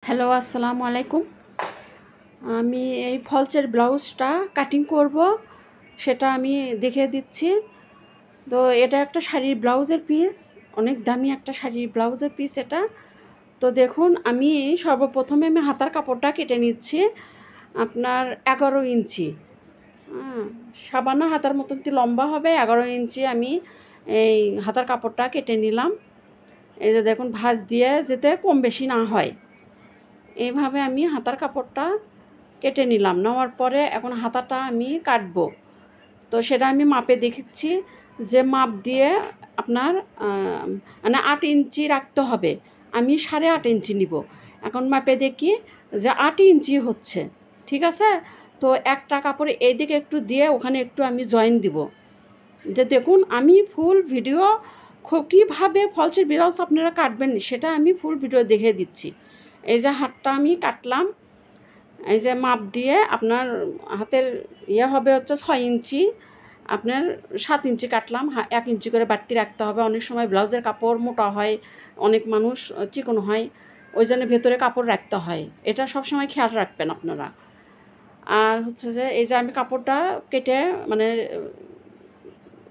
Hello, আসসালামু আলাইকুম। আমি এই ফলসের ব্লাউজটা কাটিং করব, সেটা আমি দেখিয়ে দিচ্ছি। তো এটা একটা শাড়ির ব্লাউজের পিস, অনেক দামি একটা শাড়ির ব্লাউজের পিস এটা। তো দেখুন, আমি সর্বপ্রথমে হাতার কাপড়টা কেটে নিচ্ছি আপনার 11 ইঞ্চি। সাবানা হাতার মতন লম্বা হবে, 11 ইঞ্চি আমি এই হাতার কাপড়টা কেটে নিলাম। এই যে দেখুন, ভাঁজ দিয়ে যাতে কম বেশি না হয়, এইভাবে আমি হাতার কাপড়টা কেটে নিলাম। নেওয়ার পরে এখন হাতাটা আমি কাটবো, তো সেটা আমি মাপে দেখেছি যে মাপ দিয়ে আপনার মানে 8 ইঞ্চি রাখতে হবে। আমি 8.5 ইঞ্চি নিব। এখন মাপে দেখি যে 8 ইঞ্চি হচ্ছে, ঠিক আছে। তো একটা কাপড়ে এইদিকে একটু দিয়ে ওখানে একটু আমি জয়েন দিব। যে দেখুন, আমি ফুল ভিডিও কীভাবে ফলসের ব্লাউজ আপনারা কাটবেন সেটা আমি ফুল ভিডিও দেখে দিচ্ছি। এই যে হাতটা আমি কাটলাম, এই যে মাপ দিয়ে আপনার হাতের হবে হচ্ছে 6 ইঞ্চি, আপনার 7 ইঞ্চি কাটলাম। 1 ইঞ্চি করে বাড়তি রাখতে হবে। অনেক সময় ব্লাউজের কাপড় মোটা হয়, অনেক মানুষ চিকন হয়, ওই জন্য ভেতরে কাপড় রাখতে হয়। এটা সব সময় খেয়াল রাখবেন আপনারা। আর হচ্ছে যে এই যে আমি কাপড়টা কেটে মানে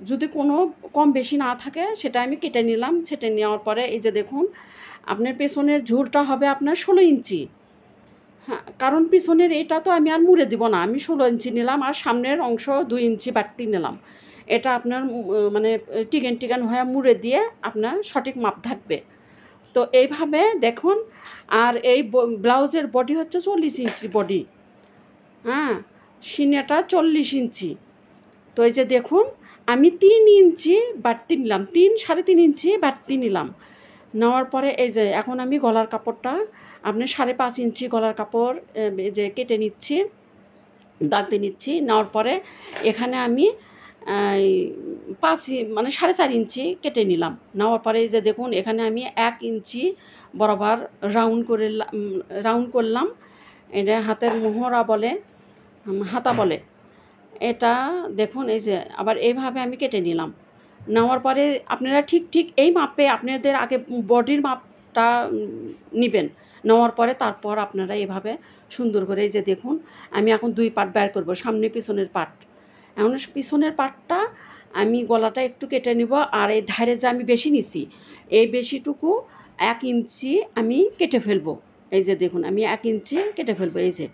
যদি কোনো কম বেশি না থাকে সেটা আমি কেটে নিলাম। কেটে নেওয়ার পরে এই যে দেখুন, আপনার পেছনের ঝুলটা হবে আপনার 16 ইঞ্চি। হ্যাঁ, কারণ পিছনের এটা তো আমি আর মুড়ে দিব না, আমি 16 ইঞ্চি নিলাম, আর সামনের অংশ 2 ইঞ্চি বাড়তি নিলাম। এটা আপনার মানে টিকেন হয়ে মুড়ে দিয়ে আপনার সঠিক মাপ থাকবে। তো এইভাবে দেখুন। আর এই ব্লাউজের বডি হচ্ছে 40 ইঞ্চি বডি। হ্যাঁ, সিনেটা 40 ইঞ্চি। তো এই যে দেখুন, আমি 3 ইঞ্চি বাড়তি নিলাম, 3.5 ইঞ্চি বাড়তি নিলাম। নেওয়ার পরে এই যে এখন আমি গলার কাপড়টা আপনি 5.5 ইঞ্চি গলার কাপড় এই যে কেটে নিচ্ছি, দাগ দিয়ে নিচ্ছি। নেওয়ার পরে এখানে আমি 5 মানে 4.5 ইঞ্চি কেটে নিলাম। নেওয়ার পরে এই যে দেখুন, এখানে আমি 1 ইঞ্চি বরাবর রাউন্ড করলাম। এটা হাতের মোহরা বলে, হাতা বলে এটা। দেখুন এই যে আবার এইভাবে আমি কেটে নিলাম। নেওয়ার পরে আপনারা ঠিক এই মাপে আপনাদের আগে বডির মাপটা নেবেন। নেওয়ার পরে তারপর আপনারা এভাবে সুন্দর করে এই যে দেখুন, আমি এখন 2 পার্ট বের করব, সামনে পিছনের পার্ট। এখন পিছনের পার্টটা আমি গলাটা একটু কেটে নিব, আর এই ধারে যে আমি বেশি নিছি এই বেশিটুকু 1 ইঞ্চি আমি কেটে ফেলবো। এই যে দেখুন, আমি 1 ইঞ্চি কেটে ফেলবো। এই যে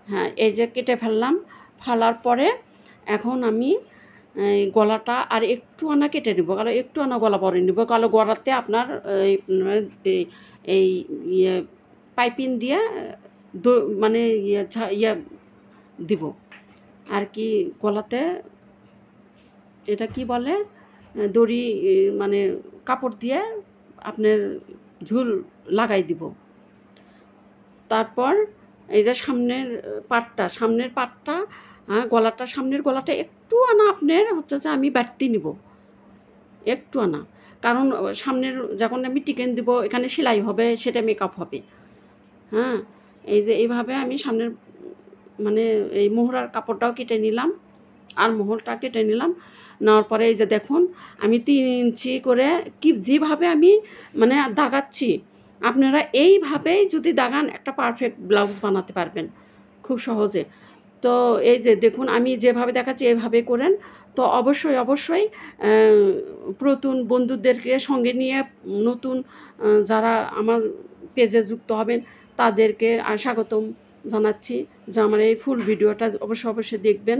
হ্যাঁ, এই যে কেটে ফেললাম। ফেলার পরে এখন আমি গলাটা আর একটু আনা কেটে নেব, কারণ একটু আনা গলা পরে নেব, কারণ গলাতে আপনার এই ইয়ে পাইপিং দিয়ে মানে ইয়ে দিব আর কি, গলাতে এটা কি বলে, দড়ি মানে কাপড় দিয়ে আপনার ঝুল লাগাই দিব। তারপর এই যে সামনের পাটটা গলাটা, সামনের গলাটা একটু আনা আপনার হচ্ছে যে আমি বাড়তি নিব, একটু আনা। কারণ সামনের যখন আমি টিকেন দিব এখানে সেলাই হবে, সেটা মেকআপ হবে। হ্যাঁ, এই যে এইভাবে আমি সামনের মানে এই মোহরার কাপড়টাও কেটে নিলাম, আর মোহরটা কেটে নিলাম। নেওয়ার পরে এই যে দেখুন, আমি 3 ইঞ্চি করে যেভাবে আমি মানে দাগাচ্ছি, আপনারা এইভাবেই যদি দাগান একটা পারফেক্ট ব্লাউজ বানাতে পারবেন খুব সহজে। তো এই যে দেখুন, আমি যেভাবে দেখাচ্ছি এভাবে করেন। তো অবশ্যই পুরাতন বন্ধুদেরকে সঙ্গে নিয়ে নতুন যারা আমার পেজে যুক্ত হবেন তাদেরকে স্বাগতম জানাচ্ছি, যে আমার এই ফুল ভিডিওটা অবশ্যই দেখবেন।